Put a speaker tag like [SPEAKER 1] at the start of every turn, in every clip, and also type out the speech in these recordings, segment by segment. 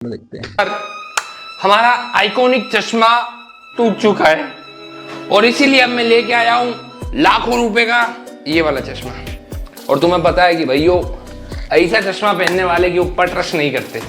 [SPEAKER 1] देखते हैं।
[SPEAKER 2] हमारा आइकॉनिक चश्मा टूट चुका है और इसीलिए अब मैं लेके आया हूं लाखों रुपए का ये वाला चश्मा। और तुम्हें पता है कि भाइयों ऐसा चश्मा पहनने वाले के ऊपर ट्रस्ट नहीं करते।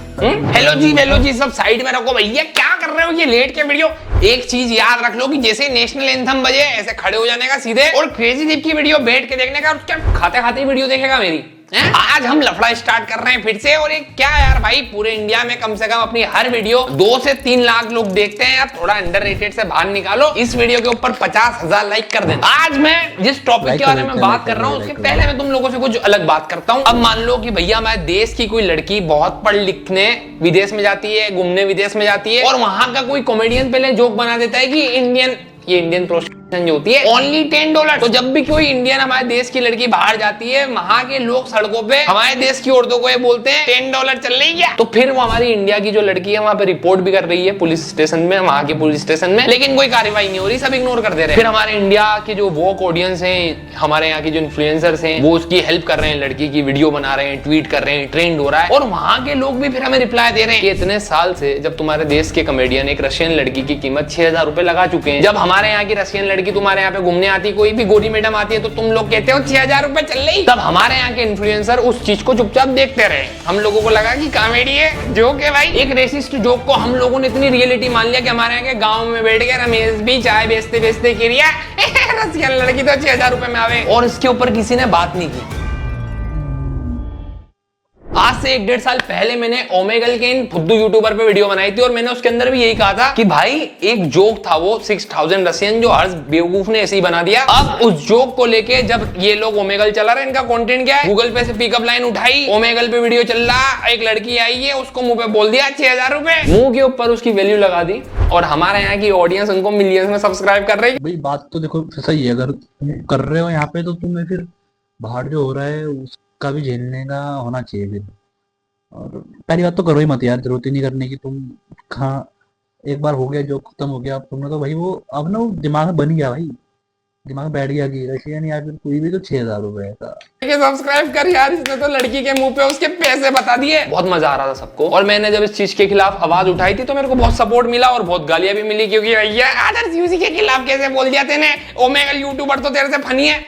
[SPEAKER 2] हेलो जी सब साइड में रखो भैया, क्या कर रहे हो ये लेट के वीडियो। एक चीज याद रख लो कि जैसे नेशनल एंथम बजे ऐसे खड़े हो जाने का सीधे, और क्रेजी दीप की वीडियो बैठ के देखने का, उसके खाते खाते वीडियो देखेगा मेरी। आज हम लफड़ा स्टार्ट कर रहे हैं फिर से। और ये क्या यार भाई, पूरे इंडिया में कम से कम अपनी हर वीडियो 2 से 3 लाख लोग देखते हैं यार। थोड़ा अंडररेटेड से बाहर निकालो, इस वीडियो के ऊपर 50,000 लाइक कर देना। आज मैं जिस टॉपिक के बारे में बात कर रहा हूँ उसके पहले मैं तुम लोगों से कुछ अलग बात करता हूँ। अब मान लो कि भैया हमारे देश की कोई लड़की बहुत पढ़ लिखने विदेश में जाती है, घूमने विदेश में जाती है, और वहां का कोई कॉमेडियन पहले जोक बना देता है कि इंडियन प्रोस्टिट्यूशन जो होती है ओनली $10। तो जब भी कोई इंडियन हमारे देश की लड़की बाहर जाती है, वहां के लोग सड़कों पे हमारे देश की औरतों को ये बोलते हैं $10 चल रही है। तो फिर वो हमारी इंडिया की जो लड़की है वहां पे रिपोर्ट भी कर रही है पुलिस स्टेशन में, वहां के पुलिस स्टेशन में, लेकिन कोई कार्रवाई नहीं हो रही, सब इग्नोर कर दे रहे हैं। फिर हमारे इंडिया की जो वोक ऑडियंस है, हमारे यहाँ की जो इन्फ्लुएंसर्स हैं, वो उसकी हेल्प कर रहे हैं, लड़की की वीडियो बना रहे हैं, ट्वीट कर रहे हैं, ट्रेंड हो रहा है, और वहां के लोग भी फिर हमें रिप्लाई दे रहे हैं कि इतने साल से जब तुम्हारे देश के कॉमेडियन एक रशियन लड़की की कीमत 6,000 रुपए लगा चुके हैं, जब हमारे यहाँ की रशियन लड़की तुम्हारे यहाँ पे घूमने आती, कोई भी गोरी मैडम आती है, तो तुम लोग कहते हो 6,000 रुपए चल रही। तब हमारे यहाँ के इन्फ्लुएंसर उस चीज को चुपचाप देखते रहे। हम लोगों को लगा कि कॉमेडी है, जोक है भाई। एक रेसिस्ट जोक को हम लोगों ने इतनी रियलिटी मान लिया कि हमारे यहाँ के गाँव में बैठ के रमेश भी चाय बेचते बेचते गिरिया रशियन लड़की तो 6,000 रुपए में आवे, और इसके ऊपर किसी ने बात नहीं की। आज से 1-1.5 साल पहले मैंने ओमेगल के इन फुद्दू यूट्यूबर पे वीडियो बनाई थी, और मैंने उसके अंदर भी यही कहा था कि भाई एक जोक था वो 6,000 रशियन, जो हर बेवकूफ ने ऐसे ही बना दिया। अब उस जोक को लेके जब ये लोग ओमेगल चला रहे, इनका कंटेंट क्या है, गूगल पे से पिकअप लाइन उठाई, ओमेगल पे वीडियो चल रहा, एक लड़की आई है, उसको मुंह पे बोल दिया 6,000 रुपए, मुंह के ऊपर उसकी वैल्यू लगा दी, और हमारे यहाँ की ऑडियंस उनको मिलियंस में सब्सक्राइब कर रही है।
[SPEAKER 1] भाई बात तो देखो सही है, अगर तुम कर रहे हो यहाँ पे तो तुम्हें फिर बाहर जो हो रहा है उसका भी झेलने का होना चाहिए फिर। और पहली बात तो करो ही मत यार, जरूरत ही नहीं करने की। तुम कहाँ, एक बार हो गया जो खत्म हो गया, अब तुमने तो भाई वो अब ना वो दिमाग में बन गया भाई, दिमाग में बैठ गया कि रशियन या फिर कोई भी तो 6,000 रुपए का
[SPEAKER 2] सब्सक्राइब कर यार, इसने तो लड़की के मुंह पे उसके पैसे बता दिए। बहुत मजा आ रहा था सबको, और मैंने जब इस चीज के खिलाफ आवाज उठाई थी तो मेरे को बहुत सपोर्ट मिला और बहुत गालियां भी मिली, क्योंकि भैया आदर्श यूसी के खिलाफ कैसे बोल दिया तेने, ओमेगल यूट्यूबर तो तेरे से फनी है।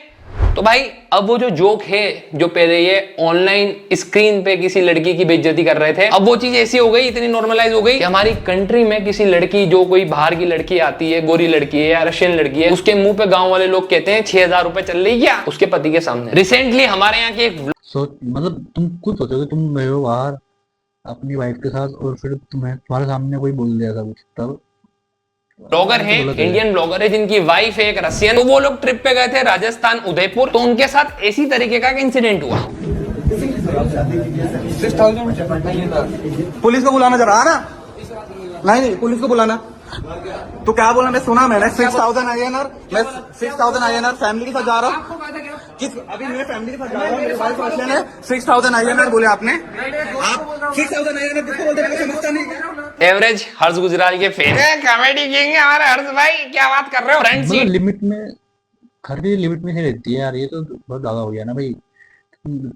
[SPEAKER 2] तो भाई अब वो जो जोक है, जो पहले ये ऑनलाइन स्क्रीन पे किसी लड़की की बेइज्जती कर रहे थे, अब वो चीज ऐसी हो गई, इतनी नॉर्मलाइज हो गई कि हमारी कंट्री में किसी लड़की, जो कोई बाहर की लड़की आती है, गोरी लड़की है या रशियन लड़की है, उसके मुंह पे गांव वाले लोग कहते हैं 6,000 रुपए चल रही क्या उसके पति के सामने। रिसेंटली हमारे यहाँ के
[SPEAKER 1] मतलब तुम खुद सोचोगे, तुम गए हो बाहर अपनी वाइफ के साथ और फिर तुम्हारे सामने कोई बोल दिया था कुछ, तब
[SPEAKER 2] ब्लॉगर है, इंडियन ब्लॉगर है, जिनकी वाइफ है एक रशियन, तो वो लोग ट्रिप पे गए थे राजस्थान उदयपुर, तो उनके साथ इसी तरीके का इंसिडेंट हुआ।
[SPEAKER 3] पुलिस को बुलाना जरा, है ना? नहीं पुलिस को बुलाना। तो क्या बोला, मैं सुना, मैंने 6,000 INR, मैं 6,000 INR फैमिली के साथ जा रहा हूँ। अभी मेरे फैमिली के साथ जा रहा हूँ, मेरी वाइफ रशियन है। 6,000 INR बोले आपने, आप 6,000 INR किसको बोलते हैं, समझता नहीं।
[SPEAKER 2] एवरेज हर्ष गुजराल के फैन, कॉमेडी किंग है हमारे हर्ष भाई, क्या बात कर रहे हो। फ्रंट सीट
[SPEAKER 1] लिमिट में, हर चीज लिमिट में से रहती है यार, ये तो बहुत ज्यादा हो गया ना भाई।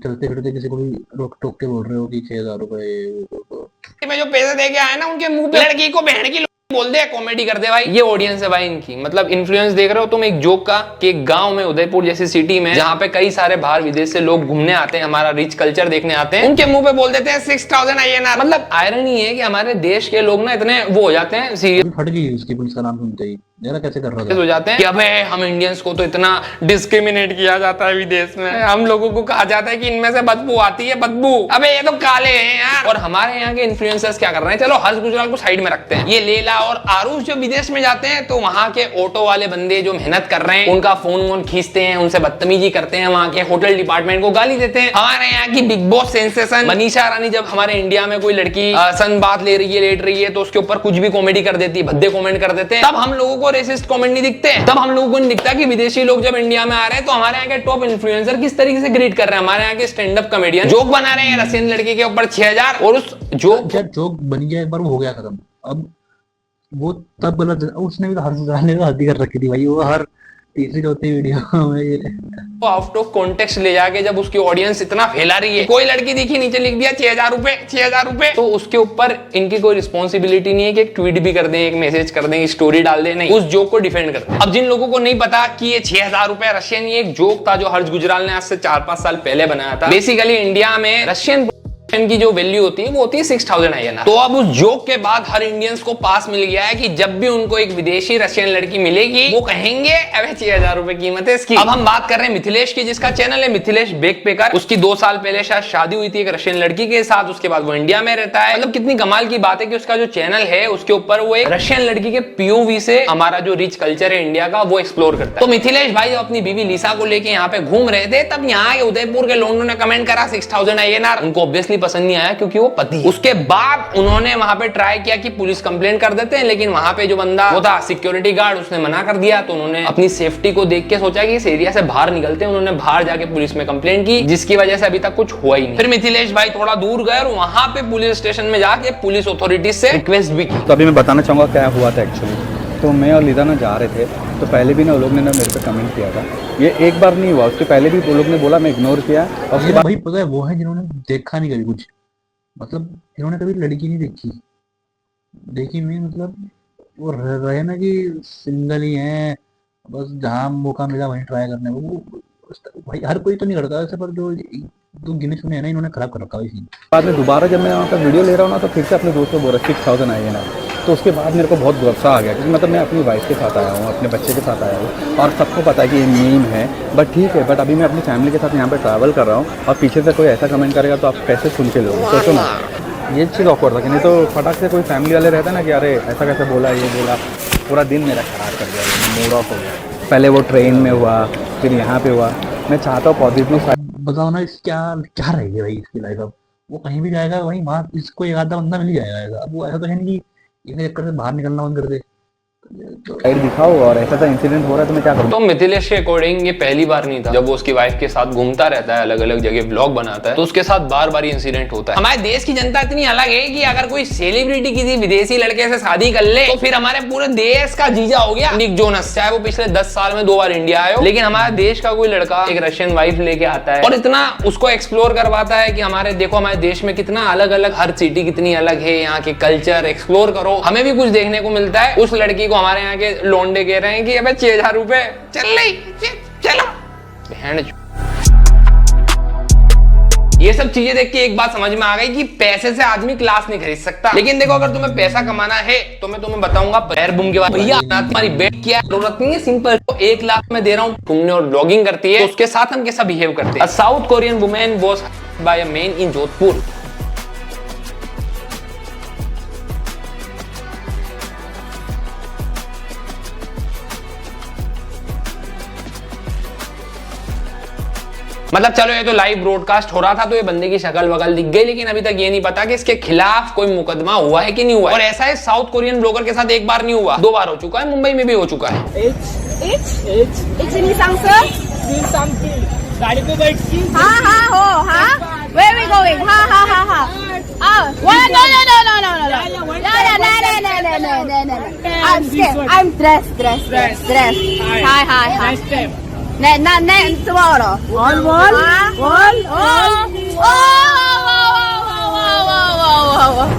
[SPEAKER 1] चलते फिरते किसी को भी रोक टोक के बोल रहे हो कि 6,000 रुपए
[SPEAKER 2] में जो पैसे दे के आए ना, उनके मुंह पे लड़की को बहन की बोल दे, कॉमेडी कर दे भाई। ये ऑडियंस है भाई इनकी, मतलब इन्फ्लुएंस देख रहे हो तुम एक जोक का, कि एक गांव में, उदयपुर जैसी सिटी में, जहां पे कई सारे बाहर विदेश से लोग घूमने आते हैं, हमारा रिच कल्चर देखने आते हैं, उनके मुंह पे बोल देते हैं 6,000 INR। मतलब आयरनी है कि हमारे देश के लोग ना इतने वो हो जाते हैं, सीरियस
[SPEAKER 1] फट गई उसकी पुलिस का नाम सुनते ही, जरा कैसे कर रहा था,
[SPEAKER 2] हो जाते हैं कि अबे हम इंडियंस को तो इतना डिस्क्रिमिनेट किया जाता है विदेश में, हम लोगों को कहा जाता है कि इनमें से बदबू आती है, बदबू, अबे ये तो काले हैं यार। और हमारे यहाँ के इन्फ्लुएंसर्स क्या कर रहे हैं, चलो हर्ष गुजराल को साइड में रखते हैं, ये लेला और आरुष जो विदेश में जाते हैं, तो वहां के ऑटो वाले बंदे जो मेहनत कर रहे हैं, उनका फोन वोन खींचते हैं, उनसे बदतमीजी करते हैं, वहां के होटल डिपार्टमेंट को गाली देते हैं। हमारे यहाँ की big boss sensation Manisha Rani, जब हमारे इंडिया में कोई लड़की सनबाथ ले रही है, लेट रही है, तो उसके ऊपर कुछ भी कॉमेडी कर देती है, भद्दे कॉमेंट कर देते हैं, तब हम लोगों को रेसिस्ट कॉमेंट नहीं दिखते हैं। तब हम लोगों को नहीं दिखता कि विदेशी लोग जब इंडिया में आ रहे हैं तो हमारे यहाँ के टॉप इन्फ्लुएंसर किस तरीके से ग्रीट कर रहे हैं। हमारे यहाँ के स्टैंड अप कॉमेडियन जोक बना रहे हैं रशियन लड़की के ऊपर 6,000, और उस
[SPEAKER 1] जोक बन गया एक बार, वो हो गया खत्म। अब वो तब गलत, उसने भी तो हर ने तो हद ही कर रखी थी भाई, वो हर तीसरी चौथी वीडियो में ये
[SPEAKER 2] आउट ऑफ कॉन्टेक्स्ट ले जाके जब उसकी ऑडियंस इतना फैला रही है, कोई लड़की दिखी नीचे लिख दिया 6,000 रुपए 6,000 रुपए, तो उसके ऊपर इनकी कोई रिस्पॉन्सिबिलिटी नहीं है कि एक ट्वीट भी कर दें, एक मैसेज कर दें, स्टोरी डाल दें, नहीं, उस जोक को डिफेंड कर दें। अब जिन लोगों को नहीं पता कि ये 6,000 रुपए रशियन, ये एक जोक था जो हर्ष गुजराल ने आज से 4-5 साल पहले बनाया था। बेसिकली इंडिया में रशियन की जो वैल्यू होती है वो होती है 6,000 INR। तो अब उस जोक के बाद हर इंडियंस को पास मिल गया है कि जब भी उनको एक विदेशी रशियन लड़की मिलेगी वो कहेंगे अबे 6,000 रुपए कीमत है इसकी। अब हम बात कर रहे हैं मिथिलेश की, जिसका चैनल है मिथिलेश बैकपैकर। उसकी 2 साल पहले शायद शादी हुई थी एक रशियन लड़की के साथ, उसके बाद वो इंडिया में रहता है। मतलब कितनी कमाल की बात है कि उसका जो चैनल है उसके ऊपर वो एक रशियन लड़की के POV से हमारा जो रिच कल्चर है इंडिया का वो एक्सप्लोर करता है। तो मिथिलेश भाई जब अपनी बीवी लिसा को लेके यहाँ पे घूम रहे थे, तब यहाँ के उदयपुर के लोगों ने कमेंट करा 6,000 INR। उनको ऑब्वियसली पसंद नहीं आया क्योंकि वो पति। उसके बाद उन्होंने वहां पे ट्राई किया कि पुलिस कंप्लेंट कर देते हैं, लेकिन वहां पे जो बंदा वो था सिक्योरिटी गार्ड, उसने मना कर दिया। तो उन्होंने अपनी सेफ्टी को देख के सोचा कि इस एरिया से बाहर निकलते हैं। उन्होंने बाहर जाके पुलिस में कंप्लेंट की, जिसकी वजह से अभी तक कुछ हुआ ही नहीं। फिर मिथिलेश भाई थोड़ा दूर गए और वहां पे पुलिस स्टेशन में जाके पुलिस अथॉरिटी से रिक्वेस्ट भी की।
[SPEAKER 4] तो अभी मैं बताना चाहूँगा क्या हुआ था एक्चुअली। तो मैं और लीदा ना जा रहे थे, तो पहले भी ना वो लोग ने ना मेरे पे कमेंट किया था। ये एक बार नहीं हुआ, उसके पहले भी वो लोग ने बोला, मैं इग्नोर किया। और उसके बाद
[SPEAKER 1] भाई पता है वो है जिन्होंने देखा नहीं कभी कुछ, मतलब इन्होंने कभी लड़की नहीं देखी नहीं, मतलब वो रहे ना कि सिंगल ही है, बस जहाँ मौका मिला वहीं ट्राई करने वो भाई हर कोई तो नहीं करता ऐसे, पर जो गिने चुने हैं ना इन्होंने खराब कर रखा है।
[SPEAKER 4] बाद में दोबारा जब मैं वहाँ पर वीडियो ले रहा हूँ ना, तो फिर से अपने दोस्त को बोल रहा 6,000 INR। तो उसके बाद मेरे को बहुत गुस्सा आ गया, क्योंकि मतलब मैं अपनी वाइफ के साथ आया हूँ, अपने बच्चे के साथ आया हूँ, और सबको पता है कि ये मीम है। बट ठीक है, बट अभी मैं अपनी फैमिली के साथ यहाँ पे ट्रैवल कर रहा हूँ और पीछे से कोई ऐसा कमेंट करेगा तो आप कैसे सुन के लोगे? सोचो ना, ये चीज़ ऑकवर्ड था कि नहीं तो फटाक से कोई फैमिली वाले रहता ना कि अरे ऐसा कैसे बोला, ये बोला, पूरा दिन मेरा खराब कर दिया, मूड ऑफ हो गया। पहले वो ट्रेन में हुआ, फिर यहाँ पे हुआ। मैं चाहता हूँ पॉजिटिव।
[SPEAKER 1] बताओ ना इस क्या रहेगी भाई इसकी लाइफ। अब वो कहीं भी जाएगा वहीं वहाँ इसको एक आधा बंदा मिल ही जाएगा ऐसा। अब वो ऐसा तो है नहीं कि इस चक्कर से बाहर निकलना बंद कर दे।
[SPEAKER 4] साइड दिखाओ, और ऐसा सा इंसिडेंट हो रहा है तो मैं क्या करूँ?
[SPEAKER 2] तो मिथिलेश के अकॉर्डिंग ये पहली बार नहीं था। जब वो उसकी वाइफ के साथ घूमता रहता है, अलग अलग जगह ब्लॉग बनाता है, तो उसके साथ बार बार इंसिडेंट होता है। हमारे देश की जनता इतनी अलग है कि अगर कोई सेलिब्रिटी किसी विदेशी लड़के से शादी कर ले तो फिर हमारे पूरे देश का जीजा हो गया निक जोनस। चाहे वो पिछले 10 साल में 2 बार इंडिया आए हो, लेकिन हमारे देश का कोई लड़का एक रशियन वाइफ लेके आता है और इतना उसको एक्सप्लोर करवाता है कि हमारे देखो हमारे देश में कितना अलग अलग, हर सिटी कितनी अलग है, यहाँ के कल्चर एक्सप्लोर करो, हमें भी कुछ देखने को मिलता है। उस लड़की को हमारे यहाँ के लोंडे कह रहे हैं कि अबे 6,000 रुपए चल रही, चलो बहन। ये सब चीजें देख के एक बात समझ में आ गई कि पैसे से आदमी क्लास नहीं खरीद सकता। लेकिन देखो अगर तुम्हें पैसा कमाना है तो मैं तुम्हें बताऊंगा पैर बूम के बाद, भैया तुम्हारी बेट क्या जरूरत नहीं है, सिंपल। तो 1 लाख में दे रहा हूँ तुमने और ब्लॉगिंग करती है तो उसके साथ हम कैसा बिहेव करते हैं। South Korean women was by a man in Jodhpur. मतलब चलो ये तो लाइव ब्रॉडकास्ट हो रहा था तो ये बंदे की शक्ल वगल दिख गई, लेकिन अभी तक ये नहीं पता कि इसके खिलाफ कोई मुकदमा हुआ है कि नहीं हुआ है। और ऐसा है साउथ कोरियन ब्लॉगर के साथ एक बार नहीं हुआ, 2 बार हो चुका है, मुंबई में भी हो चुका है।
[SPEAKER 5] गाड़ी पे बैठ के
[SPEAKER 6] हाँ हो हाँ where we going हाँ no I'm scared I'm dressed hi tomorrow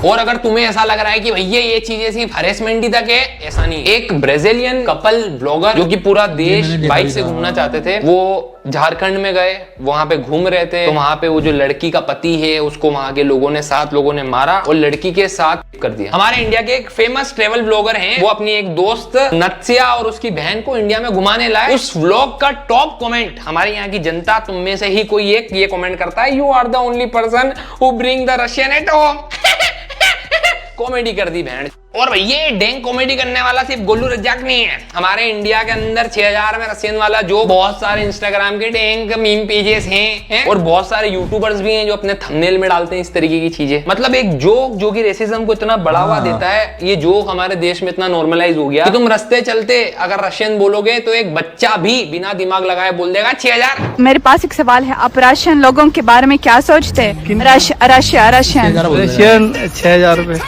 [SPEAKER 2] और अगर तुम्हें ऐसा लग रहा है कि भैया ये चीजें सिर्फ हरेसमेंट ही तक है, ऐसा नहीं। एक ब्राजीलियन कपल ब्लॉगर जो कि पूरा देश बाइक से घूमना चाहते थे, वो झारखंड में गए, वहां पे घूम रहे थे, तो वहां पे वो जो लड़की का पति है उसको वहां के लोगों ने 7 लोगों ने मारा और लड़की के साथ कर दिया। हमारे इंडिया के एक फेमस ट्रेवल ब्लॉगर हैं, वो अपनी एक दोस्त नत्सिया और उसकी बहन को इंडिया में घुमाने लाए। उस व्लॉग का टॉप कमेंट हमारे यहाँ की जनता, तुम में से ही कोई एक ये कमेंट करता है, you are the only person who bring the Russian at home. Comedy कर दी बहन। और भैया ये डेंग कॉमेडी करने वाला सिर्फ गोलू रज्जाक नहीं है। हमारे इंडिया के अंदर 6,000 में रशियन वाला जो बहुत सारे इंस्टाग्राम के डेंग मीम पेजेस हैं और बहुत सारे यूट्यूबर्स भी हैं जो अपने थंबनेल में डालते हैं इस तरीके की चीजें। मतलब एक जोक जो कि रेसिज्म को इतना बढ़ावा देता है, ये जोक हमारे देश में इतना नॉर्मलाइज हो गया कि तुम रस्ते चलते अगर रशियन बोलोगे तो एक बच्चा भी बिना दिमाग लगाए बोल देगा 6,000।
[SPEAKER 7] मेरे पास एक सवाल है, आप रशियन लोगों के बारे में क्या सोचते हैं? रशियन
[SPEAKER 4] 6,000 रुपए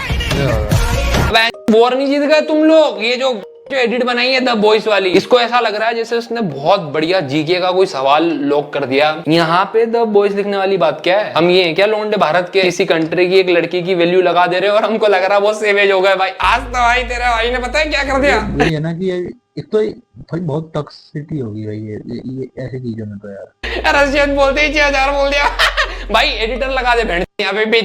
[SPEAKER 2] वॉर नहीं जीत गए तुम लोग। ये जो जो एडिट बनाई है द बॉयज वाली, इसको ऐसा लग रहा है जैसे उसने बहुत बढ़िया जीके का कोई सवाल लॉक कर दिया। यहाँ पे द बॉयज लिखने वाली बात क्या है? हम ये है क्या लौंडे भारत के किसी कंट्री की एक लड़की की वैल्यू लगा दे रहे हो और हमको लग रहा है बहुत सेवेज हो गए भाई। आज तो भाई तेरे भाई ने पता है क्या कर दिया?
[SPEAKER 1] ये है ना कि एक तो भाई बहुत टॉक्सिसिटी होगी भाई ये ऐसी चीजों में तो यार।
[SPEAKER 2] रशियन बोलते ही 6000 बोल दिया भाई एडिटर लगा दे भेड़ यहाँ पे भी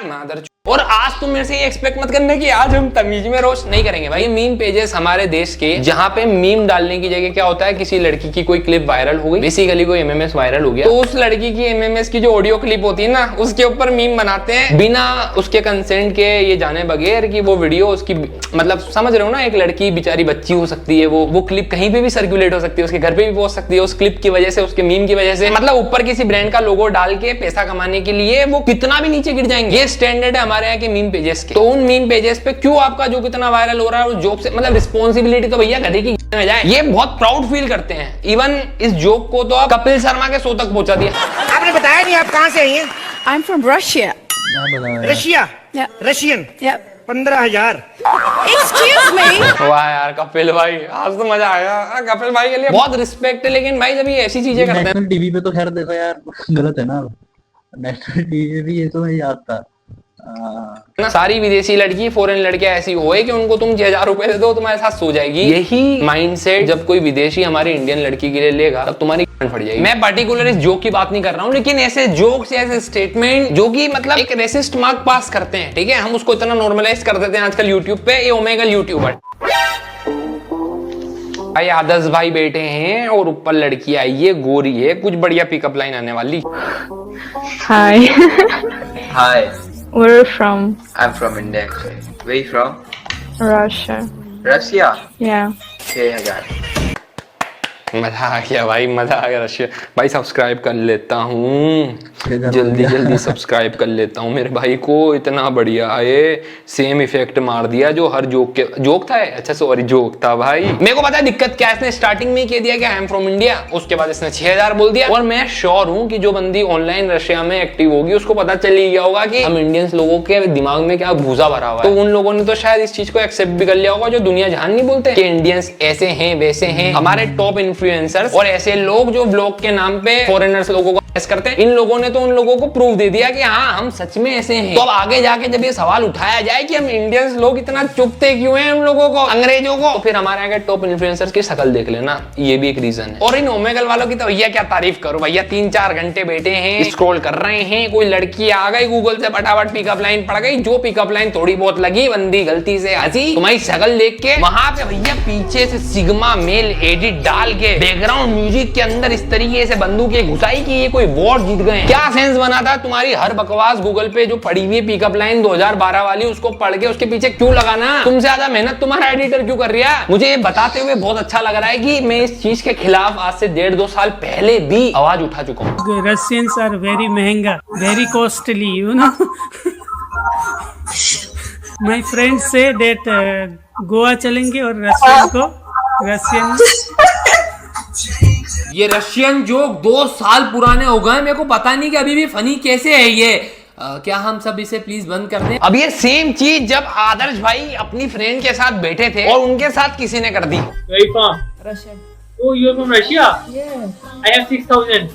[SPEAKER 2] मादर। और आज तुम मेरे से ये एक्सपेक्ट मत करना कि आज हम तमीज में रोस्ट नहीं करेंगे भाई। मीम पेजेस हमारे देश के जहाँ पे मीम डालने की जगह क्या होता है, किसी लड़की की कोई क्लिप वायरल हो गई, बेसिकली कोई एमएमएस वायरल हो गया, तो उस लड़की की एमएमएस की जो ऑडियो क्लिप होती है ना, उसके ऊपर मीम बनाते हैं बिना उसके कंसेंट के, ये जाने बगैर कि वो वीडियो उसकी, मतलब समझ रहे हो ना, एक लड़की बेचारी बच्ची हो सकती है, वो क्लिप कहीं पे भी सर्कुलेट हो सकती है, उसके घर पे भी पहुंच सकती है उस क्लिप की वजह से, उसके मीम की वजह से, मतलब ऊपर किसी ब्रांड का लोगो डाल के पैसा कमाने के लिए वो कितना भी नीचे गिर जाएंगे। ये स्टैंडर्ड है हमारे यहाँ के मीम पेजेस के। तो उन मीम पेजेस पे क्यों आपका जो कितना वायरल हो रहा है उस जोक से, मतलब रिस्पॉन्सिबिलिटी तो भैया गधे की में जाए। ये बहुत प्राउड फील करते हैं। इवन इस जोक को तो आप कपिल शर्मा के शो तक पहुंचा दिया।
[SPEAKER 5] आपने बताया नहीं आप कहाँ से आई हैं?
[SPEAKER 7] I'm from Russia.
[SPEAKER 5] Russia?
[SPEAKER 7] Yeah.
[SPEAKER 5] Russian?
[SPEAKER 7] Yeah.
[SPEAKER 5] 15,000।
[SPEAKER 7] Excuse me.
[SPEAKER 2] वाह यार कपिल भाई, आज तो मजा आया। कपिल भाई के लिए बहुत रिस्पेक्ट है, लेकिन भाई जब ये ऐसी चीजें करते हैं।
[SPEAKER 1] नेशनल टीवी पे तो खैर देखो यार गलत है ना, नेशनल टीवी पे भी ये तो नहीं याद था
[SPEAKER 2] ना, सारी विदेशी लड़की फॉरेन लड़के ऐसी होए कि उनको तुम 6,000 रुपए दे दो तुम्हारे साथ सो जाएगी। यही माइंडसेट जब कोई विदेशी हमारी इंडियन लड़की के लिए लेगा तब तुम्हारी फट जाएगी। मैं पर्टिकुलर इस जोक की बात नहीं कर रहा हूँ, लेकिन ऐसे जोक्स, ऐसे स्टेटमेंट जो कि मतलब एक रेसिस्ट मार्क पास करते हैं, ठीक है, हम उसको इतना नॉर्मलाइज कर देते हैं आजकल यूट्यूब पे। ये ओमेगल यूट्यूबर भाई आदर्श भाई बैठे हैं और ऊपर लड़की आई है, गोरी है, कुछ बढ़िया पिकअप लाइन आने वाली।
[SPEAKER 8] Hi,
[SPEAKER 9] Hi,
[SPEAKER 8] where are you from?
[SPEAKER 9] I'm from India actually. Where you from?
[SPEAKER 8] Russia.
[SPEAKER 9] Russia?
[SPEAKER 8] Yeah.
[SPEAKER 9] 6,000.
[SPEAKER 2] मजा आ गया भाई, मजा आ गया। रशिया भाई सब्सक्राइब कर लेता हूँ, जल्दी जल्दी सब्सक्राइब कर लेता हूँ। मेरे भाई को इतना बढ़िया ये सेम इफेक्ट मार दिया जो हर जोक के जोक था। अच्छा सॉरी जोक था भाई। मेरे को पता है दिक्कत क्या है, इसने स्टार्टिंग में कह दिया कि आई एम फ्रॉम इंडिया, उसके बाद इसने 6,000 बोल दिया। और मैं श्योर हूँ कि जो बंदी ऑनलाइन रशिया में एक्टिव होगी उसको पता चल ही गया होगा कि हम इंडियंस लोगों के दिमाग में क्या भूसा भरा हुआ है। तो उन लोगों ने तो शायद इस चीज को एक्सेप्ट भी कर लिया होगा जो दुनिया जहान नहीं बोलते कि इंडियंस ऐसे हैं वैसे हैं। हमारे टॉप इन्फ्लुएंसर्स और ऐसे लोग जो ब्लॉग के नाम पे फॉरेनर्स लोगों को करते हैं, इन लोगों ने तो उन लोगों को प्रूव दे दिया कि हाँ हम सच में ऐसे हैं। तो अब आगे जाके जब ये सवाल उठाया जाए कि हम इंडियंस लोग इतना चुपते क्यों हैं हम लोगों को, अंग्रेजों को, तो फिर हमारे आगे टॉप इन्फ्लुएंसर्स की शक्ल देख लेना, ये भी एक रीजन है। और इन ओमेगल वालों की तो भैया क्या तारीफ करो भैया, 3-4 घंटे बैठे हैं, स्क्रॉल कर रहे हैं, कोई लड़की आ गई गूगल से फटाफट पिकअप लाइन पड़ गई, जो पिकअप लाइन थोड़ी बहुत लगी बंदी गलती से हंसी, तुम्हारी शक्ल देख के वहां पे भैया पीछे से सिग्मा मेल एडिट डाल के बैकग्राउंड म्यूजिक के अंदर इस तरीके से बंदूकें घुसाई कि ये कोई वॉर जीत गए। क्या सेंस बना था तुम्हारी हर बकवास गूगल पे जो पड़ी हुई पिकअप लाइन 2012 वाली, उसको पढ़ के उसके पीछे क्यों लगाना? तुमसे ज्यादा मेहनत तुम्हारा एडिटर क्यों कर रहा है? मुझे ये बताते हुए बहुत अच्छा लग रहा है कि मैं इस चीज के खिलाफ आज से 1.5-2 साल पहले भी आवाज उठा चुका हूँ।
[SPEAKER 10] Russians are very महंगा, very costly, you know. My friends say that Goa चलेंगे और रशियन
[SPEAKER 2] ये रशियन जोक 2 साल पुराने हो गए, मेरे को पता नहीं कि अभी भी फनी कैसे है ये। क्या हम सब इसे प्लीज बंद कर दें? अब ये सेम चीज जब आदर्श भाई अपनी फ्रेंड के साथ बैठे थे और उनके साथ किसी ने कर दी।
[SPEAKER 10] Russia. Oh, you're from Russia? Yeah. I have 6,000.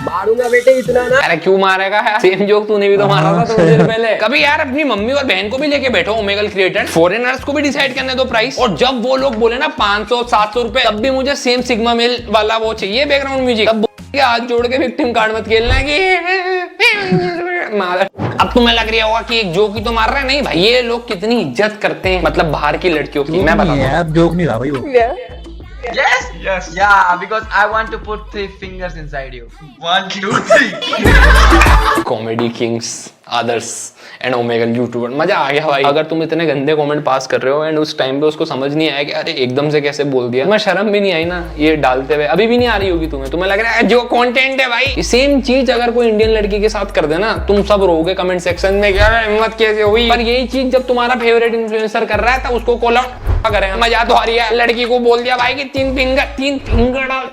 [SPEAKER 9] मारूंगा बेटे इतना ना।
[SPEAKER 2] अरे क्यों मारेगा यार, सेम जोक तूने भी तो मारा था थोड़ी देर पहले। कभी यार अपनी मम्मी और बहन को भी लेके बैठो ओमेगल क्रिएटर, फॉरेनर्स को भी डिसाइड करने दो प्राइस, और जब वो लोग बोले ना 500-700 रुपए, तब भी मुझे सेम सिग्मा मेल वाला वो चाहिए बैकग्राउंड म्यूजिक। तब हाथ जोड़ के विक्टिम कार्ड मत खेलना कि अब तुम्हें लग रहा होगा कि एक जोक ही तो मार रहा है। नहीं भाई, ये लोग कितनी इज्जत करते हैं मतलब बाहर की लड़कियों की, मैं बताता हूं।
[SPEAKER 1] अब जोक नहीं रहा भाई वो।
[SPEAKER 9] Yes? Yes. Yeah, because I want to put 3 fingers inside you. 1, 2, 3.
[SPEAKER 2] Comedy Kings Adarsh and Omegle YouTuber, मजा आ गया भाई। अगर तुम इतने गंदे कमेंट पास कर रहे हो एंड उस टाइम पे उसको समझ नहीं आया कि अरे एकदम से कैसे बोल दिया, तुम्हें शर्म भी नहीं आई ना ये डालते हुए? अभी भी नहीं आ रही होगी तुम्हें लग रहा है जो कंटेंट है भाई। सेम चीज अगर कोई इंडियन लड़की के साथ कर देना, तुम सब रोगे कमेंट सेक्शन में क्या हिम्मत कैसे हुई। पर यही चीज जब तुम्हारा फेवरेट इन्फ्लुएंसर कर रहा है तब उसको कॉल आउट करें। मजा तो आ रही है, लड़की को बोल दिया भाई कि 3 फिंगर डाल।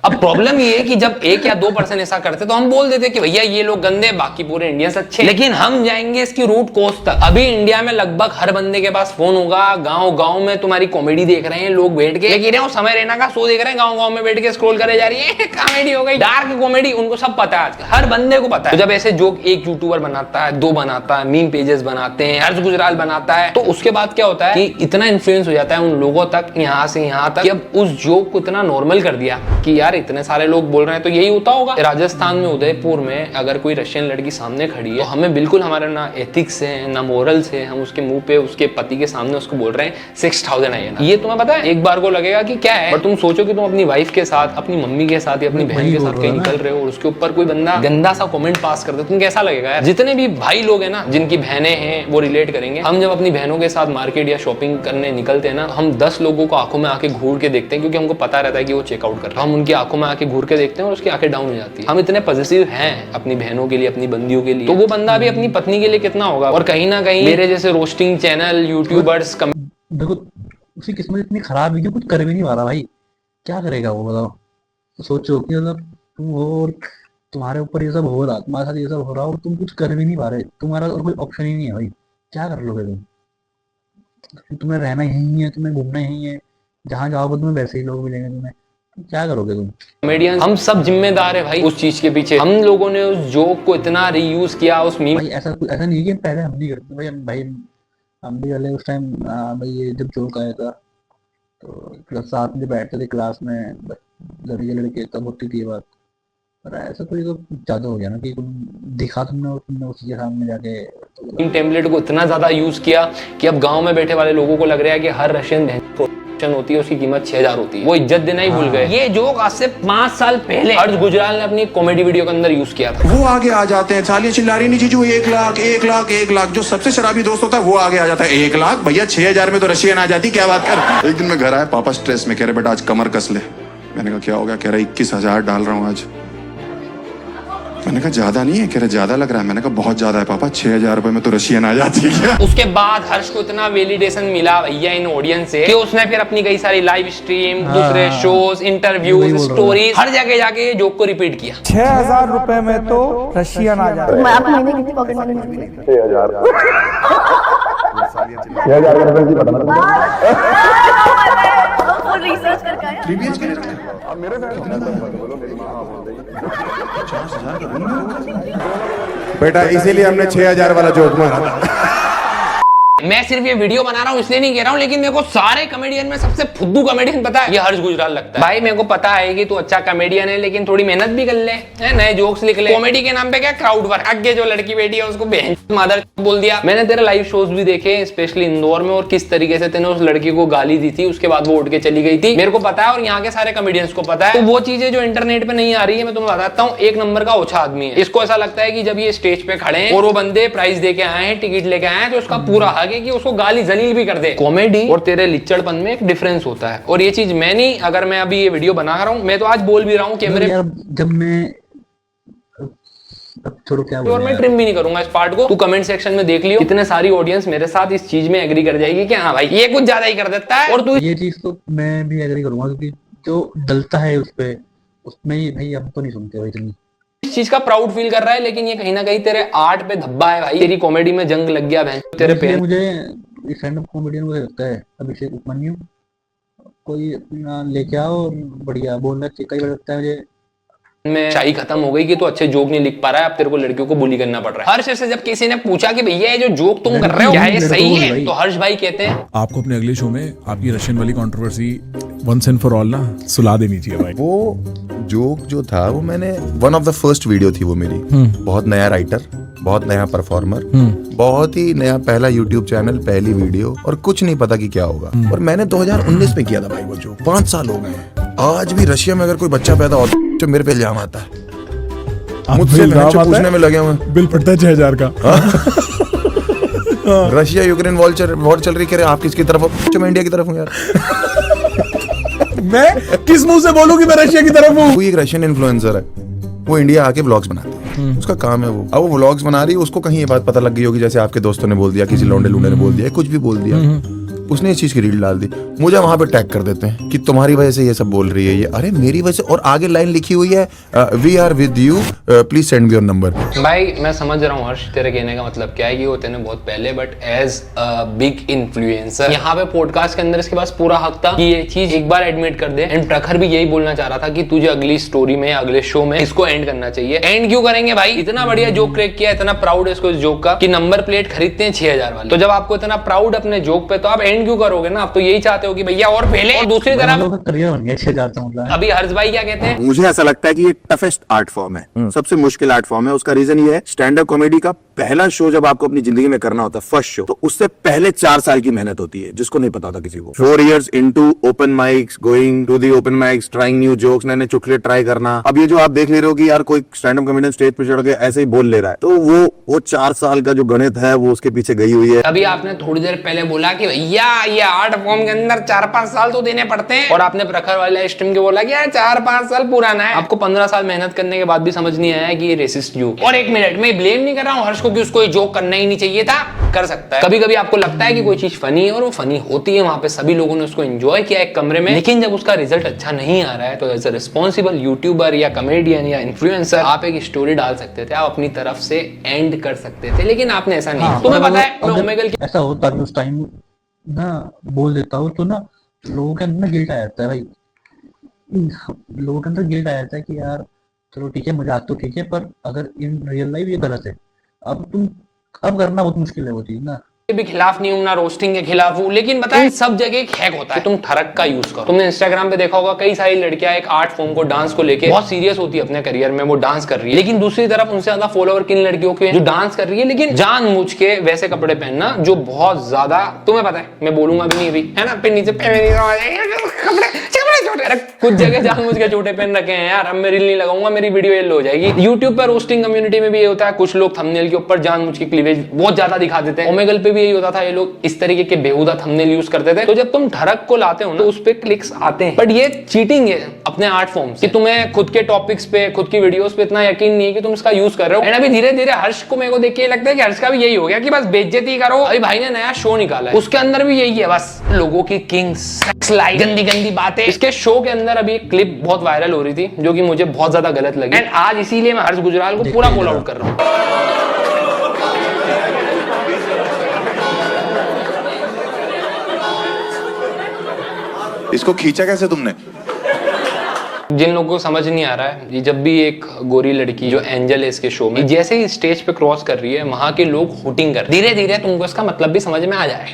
[SPEAKER 2] अब प्रॉब्लम ये है कि जब 1 या 2% ऐसा करते तो हम बोल देते कि भैया ये लोग गंदे, बाकी पूरे इंडियंस अच्छे। लेकिन हम जाएंगे इसकी रूट कोज तक। अभी इंडिया में लगभग हर बंदे के पास फोन होगा, गांव गांव में तुम्हारी कॉमेडी देख रहे हैं लोग बैठ के, लेकिन वो समय रैना का शो देख रहे हैं, गांव गांव में बैठ के स्क्रॉल करे जा रही है, कॉमेडी हो गई, डार्क कॉमेडी, उनको सब पता है आजकल, हर बंदे को पता है। तो जब ऐसे जोक एक यूट्यूबर बनाता है, 2 बनाता है, मीम पेजेस बनाते हैं, हर्ष गुजराल बनाता है, तो उसके बाद क्या होता है कि इतना इन्फ्लुएंस हो जाता है उन लोगों तक, यहाँ से यहाँ तक, कि अब उस जोक को इतना नॉर्मल कर दिया कि यार इतने सारे लोग बोल रहे हैं तो यही होता होगा। राजस्थान में उदयपुर में अगर कोई रशियन लड़की सामने खड़ी है तो हमें बिल्कुल, हमारा ना एथिक्स है ना मोरल्स है, हम उसके मुंह पे उसके पति के सामने उसको बोल रहे हैं 6000 INR। ये तुम्हें पता है एक बार को लगेगा कि क्या है, पर तुम सोचो कि तुम अपनी वाइफ के साथ, अपनी मम्मी के साथ या अपनी बहन के साथ कहीं निकल रहे हो और उसके ऊपर कोई बंदा गंदा सा कमेंट पास कर दे, तुम कैसा लगेगा यार। जितने भी भाई लोग हैं ना जिनकी बहनें हैं वो रिलेट करेंगे। हम जब अपनी बहनों के साथ मार्केट या शॉपिंग करने निकलते हैं ना, हम 10 लोगों को आंखों में आके घूर के देखते हैं, क्योंकि हमको पता रहता है कि वो चेकआउट कर रहे हैं। हम उनकी आंखों में आके घूर के देखते हैं और उसकी आंखें डाउन हो जाती है। हम इतने पॉजिटिव हैं अपनी बहनों के लिए, अपनी बंदियों के लिए, तो वो बंदा भी अपनी पत्नी के लिए कितना होगा। और कहीं ना कहीं मेरे जैसे रोस्टिंग चैनल यूट्यूबर्स,
[SPEAKER 1] देखो उसकी किस्मत इतनी खराब है कि कुछ कर भी नहीं पा रहा भाई, क्या करेगा वो बताओ। सोचो कि मतलब तुम हो और तुम्हारे ऊपर ये सब हो रहा, तुम्हारे साथ ये सब हो रहा और तुम कुछ कर भी नहीं पा रहे, तुम्हारा और कोई ऑप्शन ही नहीं है भाई, क्या कर लोगे तुम। तुम्हें रहना यही है, तुम्हें घूमना यही है, जहाँ जाओगे तुम्हें वैसे ही लोग मिलेंगे, तुम्हें क्या करोगे तुम।
[SPEAKER 2] कॉमेडियन हम सब जिम्मेदार है भाई उस चीज के पीछे। हम लोगों ने उस जोक को इतना रीयूज किया, उस मीम,
[SPEAKER 1] भाई ऐसा नहीं कि पहले हम नहीं करते भाई हम भी पहले उस टाइम भाई ये जब जोक आया था तो साथ में बैठते थे क्लास में, लड़के लड़के, तब होती थी ये बात। पर ऐसा कोई तो ज्यादा हो गया ना कि तुम दिखा तुमने और तुमने उसी के सामने जाके
[SPEAKER 2] इन टेम्पलेट को इतना ज्यादा यूज किया कि अब गांव में बैठे वाले लोगों को लग रहा है कि हर रशियन बहन होती है उसकी कीमत 6000 होती है। वो इज्जत देना ही भूल गए। ये जोक आज से 5 साल पहले हर्ष गुजराल ने अपनी कॉमेडी वीडियो के अंदर यूज किया था।
[SPEAKER 3] वो आगे आ जाते हैं, सालियां चिल्ला रही नहीं जीजू 1 लाख 1 लाख 1 लाख, जो सबसे शराबी दोस्त होता है वो आगे आ जाता है 1 लाख, भैया 6000 में तो रशियन आ जाती, क्या बात कर। एक दिन मैं घर आया, पापा स्ट्रेस में, कह रहे बेटा आज कमर कस ले। मैंने कहा क्या हो गया, कह रहा 21000 डाल रहा हूँ आज। मैंने कहा ज्यादा नहीं है, कह रहे ज्यादा लग रहा है। मैंने कहा बहुत ज्यादा है पापा, 6000 रुपए में तो रशियन आ जाती है।
[SPEAKER 2] उसके बाद हर्ष को इतना वैलिडेशन मिला भैया इन ऑडियंस से कि उसने फिर अपनी कई सारी लाइव स्ट्रीम, दूसरे शोज, इंटरव्यूज, स्टोरीज, हर जगह जाके जोक को रिपीट किया।
[SPEAKER 5] 6000 रुपए में तो रशियन आ जाता है।
[SPEAKER 6] आप महीने कितनी पॉकेट मनी मिलती है?
[SPEAKER 4] 6000 रुपए की पता
[SPEAKER 6] फुल रिसर्च करके आया।
[SPEAKER 3] 3 BHK बेटा, इसीलिए हमने 6000 वाला जोक मारा था।
[SPEAKER 2] मैं सिर्फ ये वीडियो बना रहा हूँ इसलिए नहीं कह रहा हूँ, लेकिन मेरे को सारे कॉमेडियन में सबसे फुद्दू कॉमेडियन पता है, ये हर्ष गुजराल लगता है। भाई मेरे को पता है कि तू अच्छा कॉमेडियन है, लेकिन थोड़ी मेहनत भी कर ले, नए जोक्स लिख ले। कॉमेडी के नाम पे क्या क्राउड वर्क, आगे जो लड़की बैठी है उसको बहन मदर बोल दिया। मैंने तेरे लाइव शोज भी देखे, स्पेशली इंदौर में, और किस तरीके से तेने उस लड़की को गाली दी थी, उसके बाद वो उठ के चली गई थी, मेरे को पता है और यहाँ के सारे कॉमेडियंस को पता है। तो वो चीजें जो इंटरनेट पे नहीं आ रही है, मैं तुम्हें बताता हूँ, 1 नंबर का ओछा आदमी है। इसको ऐसा लगता है कि जब ये स्टेज पे खड़े हैं और वो बंदे प्राइज दे के आए हैं, टिकट लेके आए हैं, तो उसका पूरा हक है कि उसको गाली जलील भी कर दे। कॉमेडी और तेरे लिच्चड़पन में एक डिफरेंस होता है, और ये चीज मैं नहीं, अगर मैं अभी ये वीडियो बना रहा हूँ, मैं तो आज बोल भी रहा हूँ कैमरे
[SPEAKER 1] जब मैं छोड़ो क्या
[SPEAKER 2] और मैं ट्रिम भी नहीं करूंगा इस पार्ट को। तू कमेंट सेक्शन में देख लियो, इतने सारी ऑडियंस मेरे साथ इस चीज में एग्री कर जाएगी कि हाँ भाई ये कुछ ज्यादा ही कर देता है। और तू
[SPEAKER 1] ये चीज तो मैं भी एग्री करूंगा, क्योंकि जो डलता है उस पे, उसमें ही भाई हम तो नहीं सुनते भाई इतनी।
[SPEAKER 2] इस चीज का प्राउड फील कर रहा है, लेकिन ये कहीं ना कहीं तेरे आर्ट पे धब्बा है भाई, तेरी कॉमेडी में जंग लग गया बहन तेरे पे।
[SPEAKER 1] मुझे स्टैंड अप कॉमेडियन मुझे लगता है अभिषेक उपमन्यु, कोई लेके आओ बढ़िया बोलना चाहिए। कई बार लगता है मुझे
[SPEAKER 2] में शाही खत्म हो गई कि तू अच्छे जोक नहीं लिख पा रहा है, अब तेरे को लड़कियों को बुली करना पड़ रहा है। हर्ष से जब किसी ने पूछा कि भैया ये जो जोक तुम कर रहे हो क्या ये सही है, तो हर्ष भाई कहते हैं
[SPEAKER 11] आपको अपने अगले शो में आपकी रशियन वाली controversy once and for all ना सुला देनी चाहिए भाई।
[SPEAKER 3] वो जोक जो था वो मैंने one of the first video थी वो मेरी, बहुत नया राइटर, बहुत नया परफॉर्मर, बहुत ही नया पहला यूट्यूब चैनल, पहली वीडियो, और कुछ नहीं पता कि क्या होगा। और मैंने 2019 में किया था भाई वो जोक। 5 साल हो गए। आज भी रशिया में अगर कोई बच्चा पैदा होता है तो मेरे पे इल्जाम आता है, मुझसे पूछने में लगे हुए
[SPEAKER 11] बिल पड़ता है 6000 का।
[SPEAKER 3] रशिया यूक्रेन वॉर चल रही, कह रहे आप किसकी तरफ हो? मैं इंडिया की तरफ हूँ यार।
[SPEAKER 11] मैं किस मुंह से बोलूं कि मैं रशिया की तरफ हूँ?
[SPEAKER 3] वो एक रशियन इन्फ्लुएंसर है, वो इंडिया आके ब्लॉग्स बनाती है, उसका काम है वो। अब वो व्लॉग्स बना रही है, उसको कहीं ये बात पता लग गई होगी, जैसे आपके दोस्तों ने बोल दिया, किसी लौंडे लूंडे ने बोल दिया, कुछ भी बोल दिया,
[SPEAKER 12] उसने इस चीज की रील डाल दी, मुझे वहां पे टैग कर देते हैं कि तुम्हारी वजह से ये सब बोल रही है ये। अरे मेरी वजह से, और आगे लाइन लिखी हुई है we are with you, please send me your number.
[SPEAKER 2] भाई मैं समझ रहा हूँ हर्ष तेरे कहने का मतलब क्या है कि वो तेने बहुत पहले, but as a big influencer यहाँ पे पॉडकास्ट के अंदर इसके पास पूरा हक था कि ये चीज एक बार एडमिट कर दे। एंड प्रखर भी यही बोलना चाह रहा था कि तुझे अगली स्टोरी में, अगले शो में इसको एंड करना चाहिए। एंड क्यों करेंगे भाई, इतना बढ़िया जोक क्रैक किया, इतना प्राउड है इसको इस जोक का कि नंबर प्लेट खरीदते हैं 6000 वाले। तो जब आपको इतना प्राउड अपने जोक पे, तो आप एंड क्यों करोगे ना। आप तो यही चाहते हो कि भैया और पहले। और दूसरी तरफ
[SPEAKER 1] करियर बन गया 6000 का मतलब।
[SPEAKER 2] अभी हर्ष भाई क्या कहते हैं,
[SPEAKER 12] मुझे ऐसा लगता है कि ये टफेस्ट आर्ट फॉर्म है, सबसे मुश्किल आर्ट फॉर्म है। उसका रीजन ये है, स्टैंड अप कॉमेडी का पहला शो जब आपको अपनी जिंदगी में करना होता है, फर्स्ट शो, तो उससे पहले 4 साल की मेहनत होती है, जिसको नहीं पता होता किसी को। 4 years into open mics, going to the open mics, trying new jokes, नए नए चुटकुले ट्राई करना। अब ये जो आप देख ले रहे हो कि यार कोई स्टैंड अप कॉमेडियन स्टेज पे चढ़ के ऐसे ही बोल ले रहा है, तो वो 4 साल का जो गणित है वो उसके पीछे गई हुई है।
[SPEAKER 2] अभी आपने थोड़ी देर पहले बोला कि भैया ये आर्ट फॉर्म के अंदर 4-5 साल तो देने पड़ते हैं, और आपने प्रखर वाले स्ट्रीम के बोला कि यार 4-5 साल पुराना है। आपको 15 साल मेहनत करने के बाद भी समझ नहीं आया कि ये रेसिस्ट जोक। और 1 मिनट में ब्लेम नहीं कर रहा हूँ हर्ष को कि उसको ये जोक करना ही नहीं चाहिए था, कर सकता है। कभी कभी आपको लगता है कि कोई चीज फनी है और वो फनी होती है, वहां पे सभी लोगों ने उसको एंजॉय किया एक कमरे में, लेकिन जब उसका रिजल्ट अच्छा नहीं आ रहा है तो एज अ रिस्पॉन्सिबल यूट्यूबर या कमेडियन या इन्फ्लुएंसर आप एक स्टोरी डाल सकते थे, आप अपनी तरफ से एंड कर सकते थे, लेकिन आपने ऐसा नहीं। तुम्हें पता है मैं ओमेगल
[SPEAKER 1] ऐसा होता है उस टाइम ना, बोल देता हूँ तो ना लोगों के अंदर गिल्ट आ जाता है भाई, लोगों के अंदर गिल्ट आ जाता है कि यार चलो ठीक है मजाक तो ठीक है, पर अगर इन रियल लाइफ ये गलत है, अब करना बहुत मुश्किल है वो चीज ना।
[SPEAKER 2] भी खिलाफ नहीं हूं, ना रोस्टिंग के खिलाफ हूं, लेकिन बताएं सब जगह एक हैक होता है, तुम ठरक का यूज करो। तुमने इंस्टाग्राम पे देखा होगा कई सारी लड़कियां एक आर्ट फॉर्म को, डांस को लेके बहुत सीरियस होती है अपने करियर में, वो डांस कर रही है, लेकिन दूसरी तरफ उनसे ज्यादा फॉलोअर किन लड़कियों के जो डांस कर रही है लेकिन जानबूझ के वैसे कपड़े पहनना जो बहुत ज्यादा, तुम्हें पता है मैं बोलूंगा भी नहीं अभी, है ना, पे नीचे कुछ जगह जानबूझ के छोटे पहन रखे हैं यार। अब मैं रील नहीं लगाऊंगा, मेरी वीडियो येलो हो जाएगी। यूट्यूब पर रोस्टिंग कम्युनिटी में भी ये होता है, कुछ लोग थंबनेल के ऊपर जानबूझ के क्लीवेज बहुत ज्यादा दिखा देते हैं। ओमेगल पे भी यही होता था, ये लोग इस तरीके के बेहुदा थंबनेल यूज करते थे। तो जब तुम ठरक को लाते हो ना, तो उस पे क्लिक्स आते हैं, बट ये चीटिंग है अपने आर्ट फॉर्म से, कि तुम्हें खुद के टॉपिक्स पे, खुद की वीडियोस पे इतना यकीन नहीं है कि तुम इसका यूज कर रहे हो। एंड अभी धीरे धीरे हर्ष को मेरे को देख के लगता है कि हर्ष का भी यही हो गया कि बस बेइज्जती करो। अभी भाई ने नया शो निकाला है, उसके अंदर भी यही है, बस लोगों की किंग सेक्स लाइफ, गंदी गंदी बातें। इसके शो के अंदर अभी एक क्लिप बहुत वायरल हो रही थी जो कि मुझे बहुत ज्यादा गलत लगी, एंड आज इसीलिए मैं हर्ष गुजराल को पूरा कॉल आउट कर रहा हूँ।
[SPEAKER 12] इसको खींचा कैसे तुमने?
[SPEAKER 2] जिन लोगों को समझ नहीं आ रहा है, ये जब भी एक गोरी लड़की जो एंजल है इसके शो में जैसे ही स्टेज पे क्रॉस कर रही है, वहां के लोग हुटिंग कर, धीरे धीरे तुमको इसका मतलब भी समझ में आ जाए।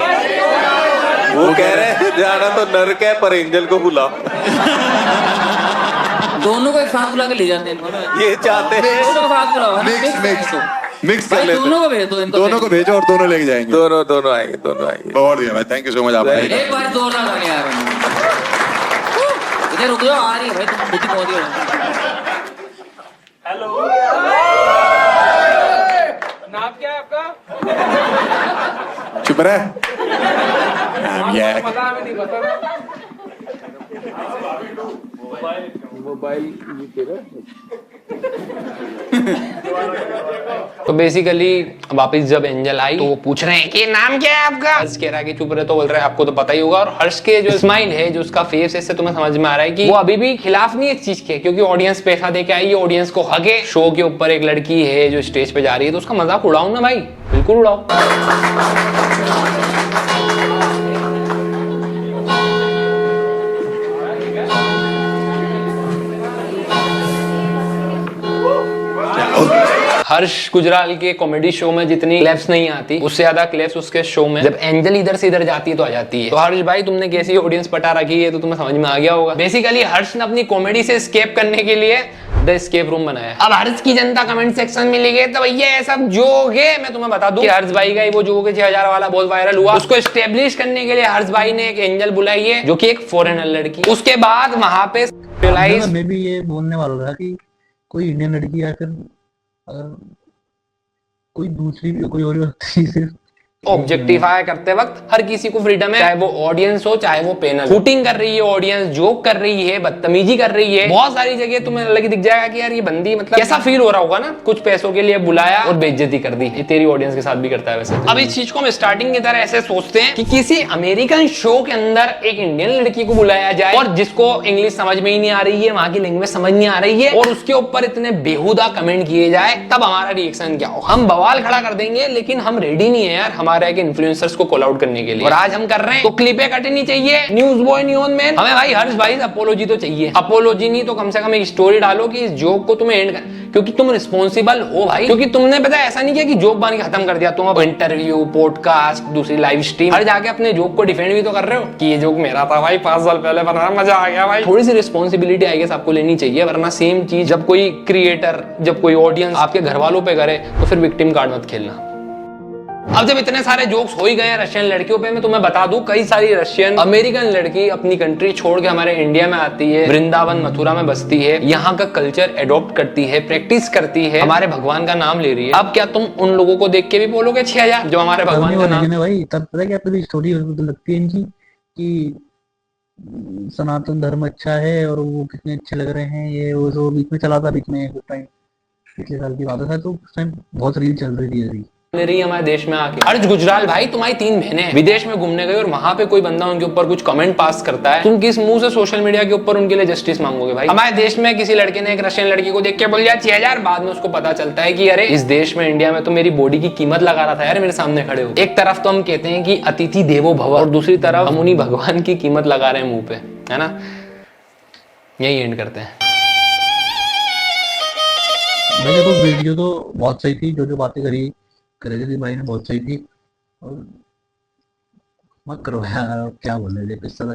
[SPEAKER 12] वो कह रहे हैं जाना तो नर्क है पर एंजल को बुला।
[SPEAKER 10] दोनों को एक साथ बुला के ले जाते हैं,
[SPEAKER 12] ये चाहते हैं
[SPEAKER 10] दोनों को साथ बुलाओ,
[SPEAKER 12] मिक्स कर लेते,
[SPEAKER 10] दोनों को भेज दो,
[SPEAKER 12] दोनों को भेजो और दोनों लेके जाएंगे। दोनों आएंगे। बहुत बढ़िया भाई, थैंक यू सो मच। आप
[SPEAKER 10] एक बार जोरदार ताली यार। इधर रुक जाओ, आ रही है भाई, तुम खुद ही पहुंच गए।
[SPEAKER 3] हेलो, नाम क्या है आपका?
[SPEAKER 12] चुप रहे।
[SPEAKER 3] पता हमें नहीं पता। मोबाइल
[SPEAKER 2] तो बेसिकली वापस जब एंजल आई तो वो पूछ रहे हैं कि नाम क्या है आपका। हर्ष कह रहा है कि चुप रहे, तो बोल रहे हैं आपको तो पता ही होगा। और हर्ष के जो स्माइल है, जो उसका फेस है, इससे तुम्हें समझ में आ रहा है कि वो अभी भी खिलाफ नहीं है इस चीज के, क्योंकि ऑडियंस पैसा दे के आई है, ऑडियंस को हक है। शो के ऊपर एक लड़की है जो स्टेज पे जा रही है, तो उसका मजाक उड़ाओ ना भाई, बिल्कुल उड़ाओ। हर्ष गुजराल के कॉमेडी शो में जितनी क्लैप्स नहीं आती, उससे ज्यादा क्लैप्स उसके शो में जब एंजल इधर से इधर जाती है तो आ जाती है। तो हर्ष भाई तुमने कैसी ऑडियंस पटा रखी है तो तुम्हें समझ में आ गया होगा। बेसिकली हर्ष ने अपनी कॉमेडी से एस्केप करने के लिए द एस्केप रूम बनाया। अब हर्ष की जनता कमेंट सेक्शन में लिखे तो भैया ये सब जोक है। मैं तुम्हें बता दूं कि हर्ष भाई का वो जोक 6000 वाला बहुत वायरल हुआ, उसको एस्टेब्लिश करने के लिए हर्ष भाई ने एक एंजल बुलाई है जो कि एक फॉरेनर लड़की। उसके बाद वहां पे
[SPEAKER 1] मैं भी ये बोलने वाला था कि कोई इंडियन लड़की या फिर अगर कोई दूसरी भी कोई और सिर्फ
[SPEAKER 2] ऑब्जेक्टिफाई करते वक्त हर किसी को फ्रीडम है, चाहे वो ऑडियंस हो चाहे वो पैनल। शूटिंग कर रही है ऑडियंस, जोक कर रही है, बदतमीजी कर रही है, बहुत सारी जगह तुम्हें अलग दिख जाएगा कि यार ये बंदी मतलब कैसा फील हो रहा होगा ना, कुछ पैसों के लिए बुलाया और बेइज्जती कर दी। ये तेरी ऑडियंस के साथ भी करता है वैसे। अब इस चीज को हम स्टार्टिंग की तरह ऐसे सोचते हैं कि किसी अमेरिकन शो के अंदर एक इंडियन लड़की को बुलाया जाए और जिसको इंग्लिश समझ में ही नहीं आ रही है, वहां की लैंग्वेज समझ नहीं आ रही है, और उसके ऊपर इतने बेहुदा कमेंट किए जाए, तब हमारा रिएक्शन क्या हो? हम बवाल खड़ा कर देंगे, लेकिन हम रेडी नहीं है यार हमारे एक इन्फ्लुएंसर्स को कॉल आउट करने के लिए। और आज हम कर रहे हैं तो क्लिपें कटनी चाहिए। न्यूज बॉय न्यून मैन, हमें भाई हर्ष भाई अपोलॉजी तो चाहिए। अपोलॉजी नहीं तो कम से कम एक स्टोरी डालो कि इस जोक को तुम्हें एंड कर, क्योंकि तुम रिस्पॉन्सिबल हो भाई। क्योंकि तुमने पता है ऐसा नहीं किया कि जोक बन के खत्म कर दिया, तुम अब इंटरव्यू, पॉडकास्ट, दूसरी लाइव स्ट्रीम, हर जाके अपने जोक को डिफेंड भी तो कर रहे हो कि ये जोक मेरा था भाई, 5 साल पहले बना, मजा आ गया भाई। थोड़ी सी रिस्पॉन्सिबिलिटी आई गेस आपको लेनी चाहिए, वरना सेम चीज जब कोई क्रिएटर, जब कोई ऑडियंस आपके घर वालों पे करे तो फिर विक्टिम कार्ड मत खेलना। अब जब इतने सारे जोक्स हो ही गए हैं रशियन लड़कियों पे, मैं तुम्हें बता दूं कई सारी रशियन अमेरिकन लड़की अपनी कंट्री छोड़ के हमारे इंडिया में आती है, वृंदावन मथुरा में बसती है, यहाँ का कल्चर एडॉप्ट करती है, प्रैक्टिस करती है, हमारे भगवान का नाम ले रही है। अब क्या तुम उन लोगों को देख के भी बोलोगे 6000 जो हमारे भगवान का नाम?
[SPEAKER 1] भाई तब पता क्या पहली स्टोरी लगती है इनकी कि सनातन धर्म अच्छा है और वो कितने अच्छे लग रहे हैं, ये वो जो बीच में चला था, बीच में कुछ टाइम पिछले साल की बात है, तो उस टाइम बहुत रील चल रही थी ऐसी
[SPEAKER 2] रही हमारे देश में आके। हर्ष गुजराल भाई, तुम्हारी 3 बहनें विदेश में घूमने गई और वहां पे कोई बंदा उनके ऊपर कुछ कमेंट पास करता है, तुम किस मुंह से सोशल मीडिया के ऊपर उनके लिए जस्टिस मांगोगे भाई? हमारे देश में किसी लड़के ने एक रशियन लड़की को देख के बोल दिया 6000, बाद में उसको पता चलता है कि अरे इस देश में, इंडिया में तो मेरी बॉडी की कीमत लगा रहा था यार मेरे सामने खड़े हो। एक तरफ तो हम कहते हैं कि अतिथि देवो भव, और दूसरी तरफ हम उन्हीं भगवान की कीमत लगा रहे हैं मुंह पे, है ना? यही एंड करते हैं।
[SPEAKER 1] भाई देखो वीडियो तो बहुत सही थी, जो बातें करी थी भाई ने बहुत सही थी, और मत करो यार, क्या बोल रहे थे।